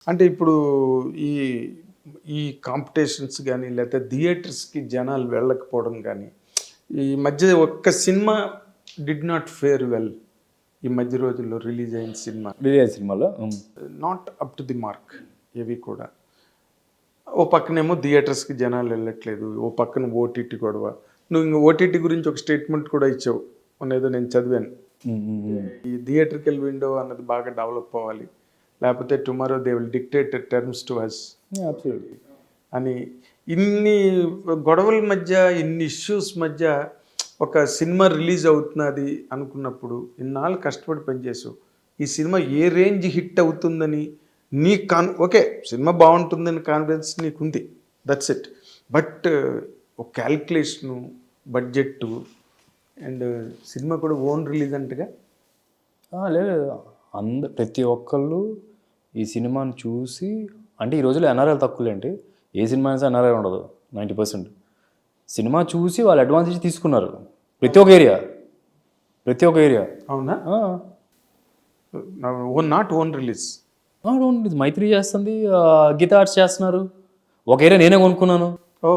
అంటే ఇప్పుడు ఈ ఈ కాంపిటీషన్స్ కానీ లేకపోతే థియేటర్స్కి జనాలు వెళ్ళకపోవడం కానీ ఈ మధ్య ఒక్క cinema did not fair well. ఈ మధ్య రోజుల్లో రిలీజ్ అయిన సినిమా సినిమాలో not up to the mark. ఇవి కూడా ఓ పక్కనేమో థియేటర్స్కి జనాలు వెళ్ళట్లేదు, ఓ పక్కన ఓటీటీ గొడవ. నువ్వు ఇంక ఓటీటీ గురించి ఒక స్టేట్మెంట్ కూడా ఇచ్చావు, మొన్న ఏదో నేను చదివాను. ఈ థియేటర్కల్ విండో అన్నది బాగా డెవలప్ అవ్వాలి, లేకపోతే tomorrow they will dictate terms to us అని. ఇన్ని గొడవల మధ్య, ఇన్ని ఇష్యూస్ మధ్య ఒక సినిమా రిలీజ్ అవుతున్నది అనుకున్నప్పుడు ఇన్నాళ్ళు కష్టపడి పనిచేసావు. ఈ సినిమా ఏ రేంజ్ హిట్ అవుతుందని నీ ఓకే సినిమా బాగుంటుందని కాన్ఫిడెన్స్ నీకుంది, దట్స్ ఇట్. బట్ ఒక క్యాలిక్యులేషను, బడ్జెట్టు అండ్ సినిమా కూడా ఓన్ రిలీజ్ అంటగా. లేదు, ప్రతి ఒక్కళ్ళు ఈ సినిమాని చూసి, అంటే ఈ రోజుల్లో ఎన్ఆర్ఐలు తక్కువలేంటి, ఏ సినిమా అయినా ఎన్ఆర్ఐ ఉండదు 90%. సినిమా చూసి వాళ్ళు అడ్వాన్స్ ఇచ్చి తీసుకున్నారు ప్రతి ఒక్క ఏరియా. అవునా? Not own release. మైత్రి చేస్తుంది, గీతా ఆర్ట్స్ చేస్తున్నారు. ఒక ఏరియా నేనే కొనుక్కున్నాను. ఓ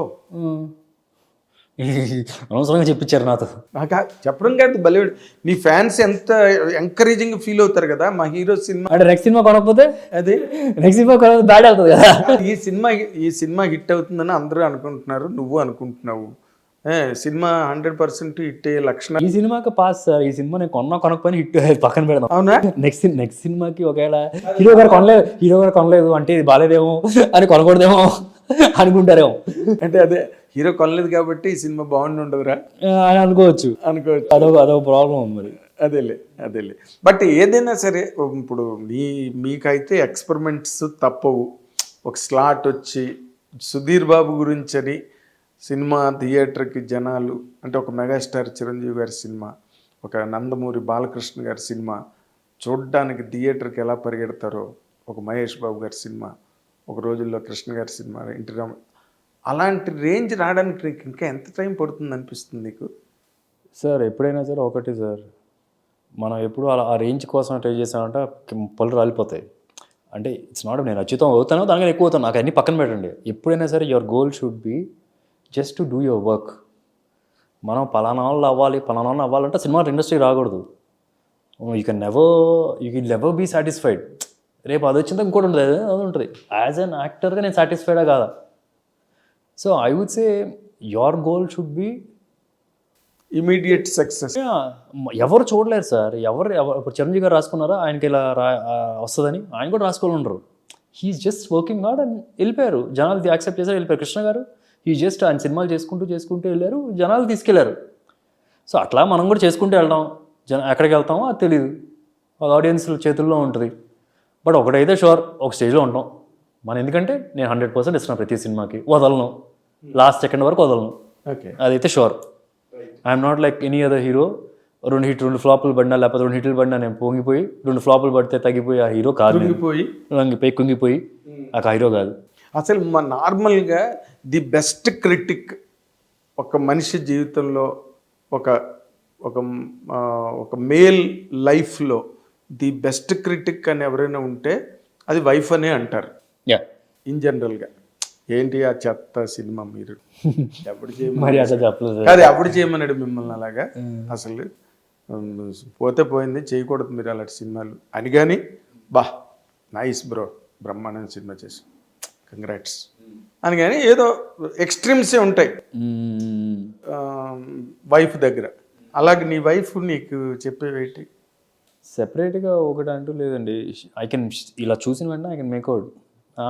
అనవసరంగా చెప్పించారు నాతో. నాకు చెప్పడం కాదు, భలే నీ ఫ్యాన్స్ ఎంత ఎంకరేజింగ్ ఫీల్ అవుతారు కదా మా హీరో సినిమా. అంటే నెక్స్ట్ సినిమా కొనకపోతే అదే నెక్స్ట్ సినిమా కొనకపోతే బ్యాడ్ అవుతుంది కదా. ఈ సినిమా హిట్ అవుతుందని అందరూ అనుకుంటున్నారు, నువ్వు అనుకుంటున్నావు. సినిమా 100% హిట్ అయ్యే లక్షణం. ఈ సినిమాకి పాస్ సార్. ఈ సినిమా నేను కొనకపోయినా హిట్ పక్కన పెడదాం. అవునా? నెక్స్ట్ సినిమాకి ఒకవేళ హీరో గారు కొనలేదు అంటే ఇది బాగాలేదేమో అని కొనకూడదేమో అనుకుంటారేమో. అంటే అదే హీరో కొనలేదు కాబట్టి ఈ సినిమా బాగుండి ఉండదురా అని అనుకోవచ్చు. అదొక ప్రాబ్లం మరి. అదేలే. బట్ ఏదైనా సరే ఇప్పుడు మీకైతే ఎక్స్పెరిమెంట్స్ తప్పవు. ఒక స్లాట్ వచ్చి సుధీర్ బాబు గురించి అని సినిమా థియేటర్కి జనాలు, అంటే ఒక మెగాస్టార్ చిరంజీవి గారి సినిమా, ఒక నందమూరి బాలకృష్ణ గారి సినిమా చూడడానికి థియేటర్కి ఎలా పరిగెడతారో, ఒక మహేష్ బాబు గారి సినిమా, ఒక రోజుల్లో కృష్ణ గారి సినిమా, ఎన్టీ రామ, అలాంటి రేంజ్ రావడానికి నీకు ఇంకా ఎంత టైం పడుతుంది అనిపిస్తుంది నీకు? సార్ ఎప్పుడైనా సరే ఒకటి సార్, మనం ఎప్పుడు అలా ఆ రేంజ్ కోసం ట్రై చేసామంటే పళ్ళు రాలిపోతాయి. అంటే ఇట్స్ నాట్ నేను అచ్యుతం అవుతానో దానికన్నా ఎక్కువ అవుతాను, నాకు అన్ని పక్కన పెట్టండి. ఎప్పుడైనా సరే your goal should be just to do your work. మనం పలానా వాళ్ళు అవ్వాలంటే సినిమా ఇండస్ట్రీ రాకూడదు. You can never be satisfied. రేపు అది వచ్చిందా ఇంకోటి ఉంటుంది, అది ఉంటుంది. యాజ్ అన్ యాక్టర్గా నేను సాటిస్ఫైడా కాదా? So I would say your goal should be immediate success. ఎవరు చూడలేరు సార్. ఎవరు ఇప్పుడు చిరంజీవి గారు రాసుకున్నారా ఆయనకి ఇలా వస్తుందని? ఆయన కూడా రాసుకోవాలి ఉండరు. He is just working hard and వెళ్ళిపోయారు. జనాలు యాక్సెప్ట్ చేశారు, వెళ్ళిపోయారు. కృష్ణ గారు ఈ జస్ట్ ఆయన సినిమాలు చేసుకుంటూ వెళ్ళారు, జనాలు తీసుకెళ్లారు. సో అట్లా మనం కూడా చేసుకుంటూ వెళ్దాం. ఎక్కడికి వెళ్తామో అది తెలియదు, ఒక ఆడియన్స్ చేతుల్లో ఉంటుంది. బట్ ఒకటైతే షూర్, ఒక స్టేజ్లో ఉంటాం మనం. ఎందుకంటే నేను 100% ఇస్తున్నాను ప్రతి సినిమాకి, వదలను, లాస్ట్ సెకండ్ వరకు వదలను. ఓకే, అదైతే sure. I'm not like any other hero. 2 ఫ్లాపులు పడినా లేకపోతే 2 హిట్లు పడినా నేను పొంగిపోయి, 2 ఫ్లాపులు పడితే తగ్గిపోయి ఆ హీరో కాదు, కుంగిపోయి ఆ హీరో కాదు. అసలు నార్మల్గా ది బెస్ట్ క్రిటిక్ ఒక మనిషి జీవితంలో, ఒక ఒక ఒక మేల్ లైఫ్లో ది బెస్ట్ క్రిటిక్ అని ఎవరైనా ఉంటే అది వైఫ్ అనే అంటారు ఇన్ జనరల్గా. ఏంటి ఆ చెత్త సినిమా మీరు ఎప్పుడు ఎప్పుడు చేయమన్నాడు మిమ్మల్ని అలాగా? అసలు పోతే పోయింది, చేయకూడదు మీరు అలాంటి సినిమాలు అని. కానీ నైస్ బ్రో, బ్రహ్మాండం సినిమా చేసి కంగ్రాట్స్ అని. కానీ ఏదో ఎక్స్ట్రీమ్సే ఉంటాయి వైఫ్ దగ్గర. అలాగే నీ వైఫ్ నీకు చెప్పేవేంటి? సెపరేట్గా ఒకటి అంటూ లేదండి. ఐ కెన్ ఇలా చూసిన వెంటనే ఐ కెన్ మేక్అవుట్.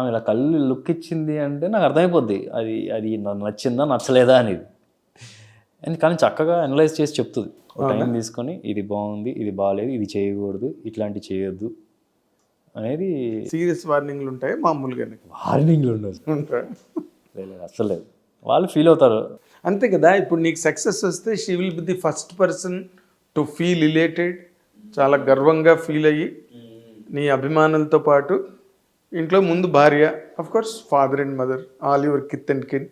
ఇలా కళ్ళు లుక్ ఇచ్చింది అంటే నాకు అర్థమైపోద్ది అది నచ్చిందా నచ్చలేదా అనేది. కానీ చక్కగా అనలైజ్ చేసి చెప్తుంది. టైం తీసుకొని ఇది బాగుంది, ఇది బాగాలేదు, ఇది చేయకూడదు, ఇట్లాంటివి చేయొద్దు అనేది. సీరియస్ వార్నింగ్లు ఉంటాయి మామూలుగా? వార్నింగ్లు ఉండదు, అసలు లేదు. వాళ్ళు ఫీల్ అవుతారు అంతే కదా. ఇప్పుడు నీకు సక్సెస్ వస్తే she will be the first person to feel related, చాలా గర్వంగా ఫీల్ అయ్యి నీ అభిమానులతో పాటు ఇంట్లో ముందు భార్య, of course father and mother, all your kith and kin,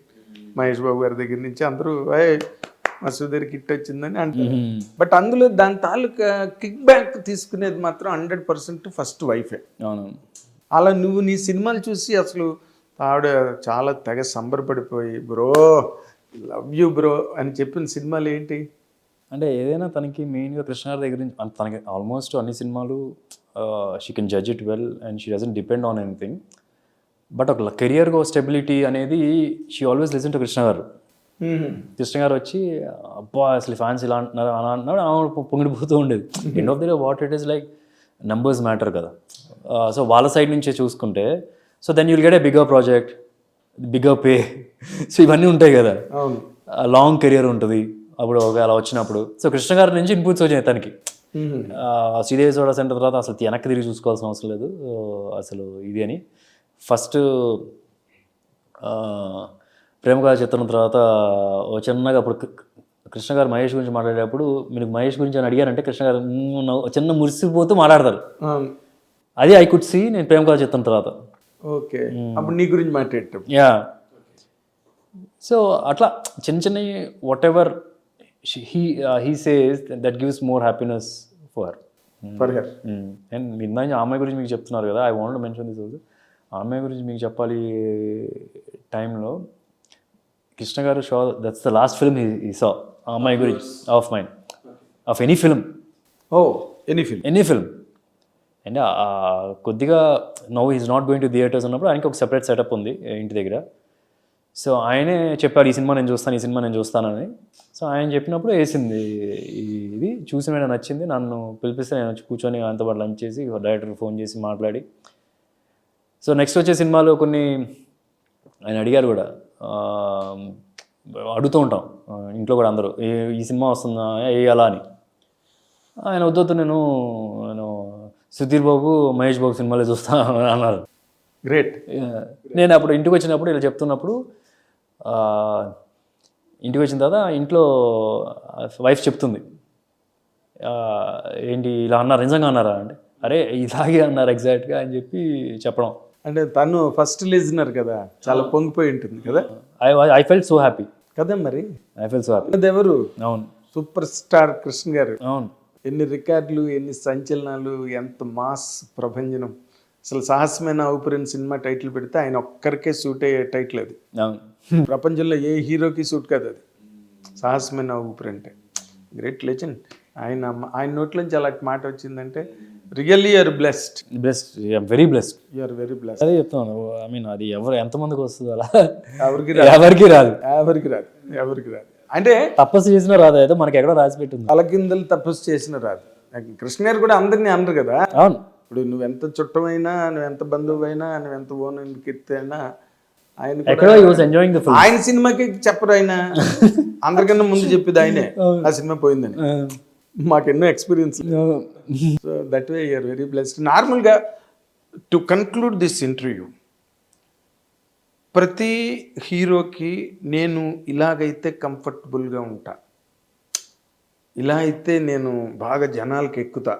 Mahesh Babu గారి దగ్గర నుంచి అందరూ మా సుధీర్ కిట్ వచ్చిందని అంటారు. బట్ అందులో దాని తాలూకా కిక్ బ్యాక్ తీసుకునేది మాత్రం 100% ఫస్ట్ వైఫే. అవును. అలా నువ్వు నీ సినిమాలు చూసి అసలు ఆవిడ చాలా తెగ సంబరపడిపోయి బ్రో లవ్ యూ బ్రో అని చెప్పిన సినిమాలు ఏంటి? అంటే ఏదైనా తనకి మెయిన్గా కృష్ణ గారి దగ్గర నుంచి తనకి ఆల్మోస్ట్ అన్ని సినిమాలు she can judge it well and she doesn't depend on anything. But ఒక కెరియర్గా స్టెబిలిటీ అనేది she always listen to Krishna గారు. కృష్ణ గారు వచ్చి అబ్బా అసలు ఫ్యాన్స్ ఇలా అంటున్నారు అలా అంటున్నాడు, ఆమె పొంగిడిపోతూ ఉండేది. End of the day what it is like numbers matter కదా. సో వాళ్ళ సైడ్ నుంచే చూసుకుంటే so then you'll get a bigger project, bigger pay, so ఇవన్నీ ఉంటాయి కదా. అవును, లాంగ్ కెరియర్ ఉంటుంది అప్పుడు అలా వచ్చినప్పుడు. సో కృష్ణ గారి నుంచి ఇన్పుట్స్ వచ్చాయి తనకి. శ్రీదేవి సోడా సెంటర్ తర్వాత అసలు వెనక్కి తిరిగి చూసుకోవాల్సిన అవసరం లేదు అసలు ఇది అని. ఫస్ట్ ప్రేమ కథ చిత్రం తర్వాత చిన్నగా అప్పుడు కృష్ణ గారు మహేష్ గురించి మాట్లాడేటప్పుడు మీరు మహేష్ గురించి అని అడిగారంటే కృష్ణ గారు చిన్న మురిసిపోతూ మాట్లాడతారు. అది ఐ కుడ్ సీ నేను ప్రేమ కథ చిత్రం తర్వాత. ఓకే, అప్పుడు నీ గురించి మాట్లాడటం. యా, సో అట్లా చిన్న చిన్నవి whatever he says that gives more happiness for her. And ఇందాక ఆ అమ్మాయి గురించి మీకు చెప్తున్నారు కదా, I want to mention this also. ఆ అమ్మాయి గురించి మీకు చెప్పాలి టైంలో Krishna garu show that's the last film he saw ఆ అమ్మాయి గురించి of mind of any film. Any film and కొద్దిగా no is not going to theatres ఉన్నప్పుడు ఆయనకి ఒక సెపరేట్ సెటప్ ఉంది ఇంటి దగ్గర. సో ఆయనే చెప్పారు ఈ సినిమా నేను చూస్తానని. సో ఆయన చెప్పినప్పుడు వేసింది ఇది చూసి మీద నచ్చింది, నన్ను పిలిపిస్తే నేను వచ్చి కూర్చొని ఆయనతో పాటు లంచ్ చేసి డైరెక్టర్ ఫోన్ చేసి మాట్లాడి. సో నెక్స్ట్ వచ్చే సినిమాలు కొన్ని ఆయన అడిగారు కూడా, అడుగుతూ ఉంటాం ఇంట్లో కూడా అందరూ ఈ సినిమా వస్తుందా వేయాలా అని. ఆయన వద్దొద్దు నేను సుధీర్ బాబు మహేష్ బాబు సినిమాలే చూస్తా అన్నారు. గ్రేట్. నేను అప్పుడు ఇంటికి వచ్చినప్పుడు ఇలా చెప్తున్నప్పుడు ఇంటికి వచ్చిన తర్వాత ఇంట్లో వైఫ్ చెప్తుంది ఏంటి ఇలా అన్నారు నిజంగా అన్నారా అంటే అరే ఇలాగే అన్నారు ఎగ్జాక్ట్గా అని చెప్పి చెప్పడం. అంటే తను ఫస్ట్ లిజనర్ కదా, చాలా పొంగిపోయి ఉంటుంది కదా. ఐ ఫెల్ట్ సో హ్యాపీ కదా. మరి ఐ ఫెల్ట్ సో హ్యాపీ. అది ఎవరు? అవును, సూపర్ స్టార్ కృష్ణ గారు. అవును, ఎన్ని రికార్డులు, ఎన్ని సంచలనాలు, ఎంత మాస్ ప్రభంజనం. అసలు సాహసమైన ఊపిరిన సినిమా టైటిల్ పెడితే ఆయన ఒక్కరికే సూట్ అయ్యే టైటిల్ అది. ప్రపంచంలో ఏ హీరోకి సూట్ కాదు అది, సాహసమైన ఊపిరి అంటే. Great legend. ఆయన నోట్లోంచి అలాంటి మాట వచ్చిందంటే really you're blessed. Very blessed. You're very blessed. అదే చెప్తాను. ఐ మీన్ అది ఎంతమందికి వస్తుంది అలా? ఎవరికి రాదు. అంటే తపస్సు చేసినా రాదు, ఏదో మనకి ఎక్కడో రాసి పెట్టింది. తలకిందలు తపస్సు చేసినా రాదు. కృష్ణ గారు కూడా అందరినీ అనరు కదా. అవును. ఇప్పుడు నువ్వెంత చుట్టమైనా, నువ్వెంత బంధువు అయినా, నువ్వెంత ఓన్ కీర్తి అయినా ఆయన ఆయన సినిమాకి చెప్పరు. ఆయన అందరికన్నా ముందు చెప్పేది ఆయనే ఆ సినిమా పోయిందని. మాకెన్నో experience. So that way you're very blessed. నార్మల్గా టు కన్క్లూడ్ దిస్ ఇంటర్వ్యూ, ప్రతి హీరోకి నేను ఇలాగైతే కంఫర్టబుల్గా ఉంటా, ఇలా అయితే నేను బాగా జనాలకి ఎక్కుతా,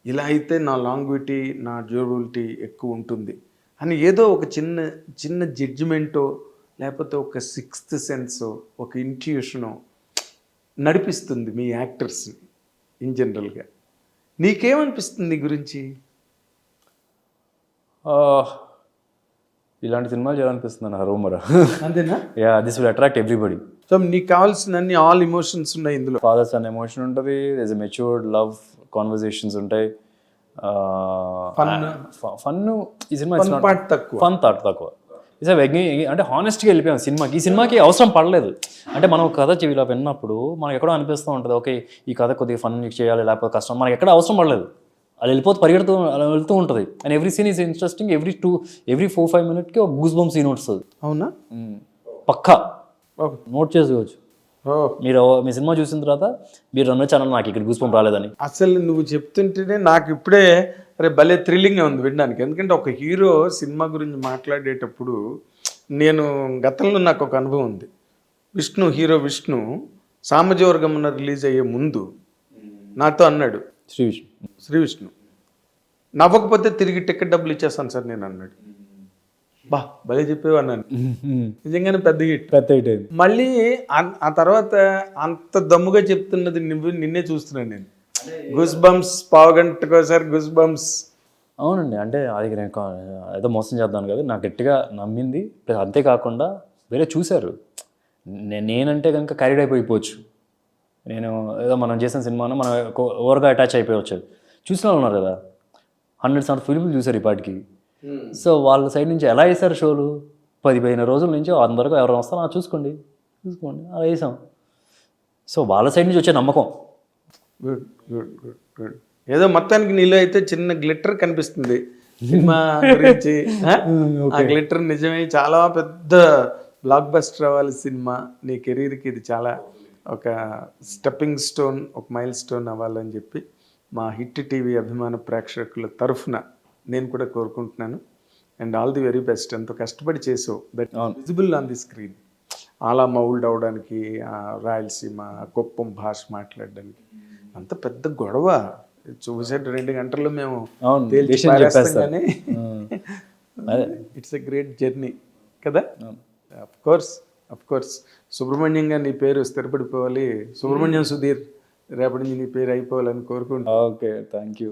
ఇలా అయితే నా లాంగ్విటీ నా డ్యూరబిలిటీ ఎక్కువ ఉంటుంది అని ఏదో ఒక చిన్న జడ్జిమెంటో లేకపోతే ఒక సిక్స్త్ సెన్సో ఒక ఇంట్యూషనో నడిపిస్తుంది మీ యాక్టర్స్ని ఇన్ జనరల్గా. నీకేమనిపిస్తుంది ఈ గురించి? ఇలాంటి సినిమాలు చేయాలనిపిస్తుంది నా రూమర్. అంతేనా? Yeah, this will attract everybody. So నీకు కావాల్సిన ఆల్ ఎమోషన్స్ ఉన్నాయి ఇందులో. ఫాదర్స్ అనే ఎమోషన్ ఉంటుంది, there is a matured love conversations ఉంటాయి. ఫన్ ఈ సినిమా ఫన్ థాట్ తక్కువ. ఇట్స్ అంటే హానెస్ట్గా వెళ్ళిపోయాం సినిమాకి. ఈ సినిమాకి అవసరం పడలేదు. అంటే మనం కథ చెవిలో విన్నప్పుడు మనకు ఎక్కడో అనిపిస్తూ ఉంటుంది, ఓకే ఈ కథ కొద్దిగా ఫన్ చేయాలి లేకపోతే కష్టం, మనకి ఎక్కడ అవసరం పడలేదు. అలా వెళ్ళిపోతే అలా వెళ్తూ ఉంటుంది. And every scene is interesting. Every 4-5 minutesకి ఒక గూస్ బంప్ సీన్ వస్తుంది. అవునా? పక్కా నోట్ చేసుకోవచ్చు. మీరు మీ సినిమా చూసిన తర్వాత మీరు రన్ ఛానల్ నాకు ఇక్కడ గూస్ బంప్ రాలేదని. అసలు నువ్వు చెప్తుంటేనే నాకు ఇప్పుడే అరే భలే థ్రిల్లింగ్గా ఉంది వినడానికి. ఎందుకంటే ఒక హీరో సినిమా గురించి మాట్లాడేటప్పుడు నేను గతంలో నాకు ఒక అనుభవం ఉంది. హీరో విష్ణు సామజవర్గమన రిలీజ్ అయ్యే ముందు నాతో అన్నాడు, శ్రీ విష్ణు నవ్వకపోతే తిరిగి టికెట్ డబ్బులు ఇచ్చేస్తాను సార్ నేను అన్నాడు. బా భలే చెప్పేవా అన్నాను. నిజంగానే పెద్ద హిట్. మళ్ళీ ఆ తర్వాత అంత దమ్ముగా చెప్తున్నది నిన్నే చూస్తున్నాను నేను. గుస్ బంప్స్ పావుగంటకోసారి గుస్ బంప్స్ అవునండి. అంటే అది నేను ఏదో మోసం చేద్దాను కదా, నాకు గట్టిగా నమ్మింది. ప్లస్ అంతేకాకుండా వేరే చూశారు. నేనంటే కనుక క్యారీడ్ అయిపోవచ్చు. నేను ఏదో మనం చేసిన సినిమాను మనం ఓవర్గా అటాచ్ అయిపోవచ్చు. చూసిన వాళ్ళు ఉన్నారు కదా, హండ్రెడ్స్ ఆఫ్ ఫిల్మ్లు చూశారు ఈ పాటికి. సో వాళ్ళ సైడ్ నుంచి ఎలా వేశారు షోలు, 15 రోజుల నుంచి అందరికీ ఎవరు వస్తారో చూసుకోండి అలా వేసాం. సో వాళ్ళ సైడ్ నుంచి వచ్చే నమ్మకం. Good good good good. ఏదో మొత్తానికి నీలో అయితే చిన్న గ్లిటర్ కనిపిస్తుంది సినిమా గురించి. ఆ గ్లిటర్ నిజమే, చాలా పెద్ద బ్లాక్ బస్టర్ అవ్వాలి సినిమా. నీ కెరీర్కి ఇది చాలా ఒక స్టెప్పింగ్ స్టోన్, ఒక మైల్ స్టోన్ అవ్వాలని చెప్పి మా హిట్ టీవీ అభిమాన ప్రేక్షకుల తరఫున నేను కూడా కోరుకుంటున్నాను. And all the very best. ఎంతో కష్టపడి చేసావు, that visible on the screen. అలా మౌల్డ్ అవడానికి, రాయలసీమ కుప్పం భాష మాట్లాడడానికి అంత పెద్ద గొడవ చూసేట 2 గంటల్లో మేము తేల్చి పారేస్తాం కానీ ఇట్స్ ఎ గ్రేట్ జర్నీ కదా. అఫ్ కోర్స్ సుబ్రహ్మణ్యంగా నీ పేరు స్థిరపడిపోవాలి. సుబ్రహ్మణ్యం సుధీర్ రేపటి నుంచి నీ పేరు అయిపోవాలని కోరుకుంటున్నాను. Okay, thank you.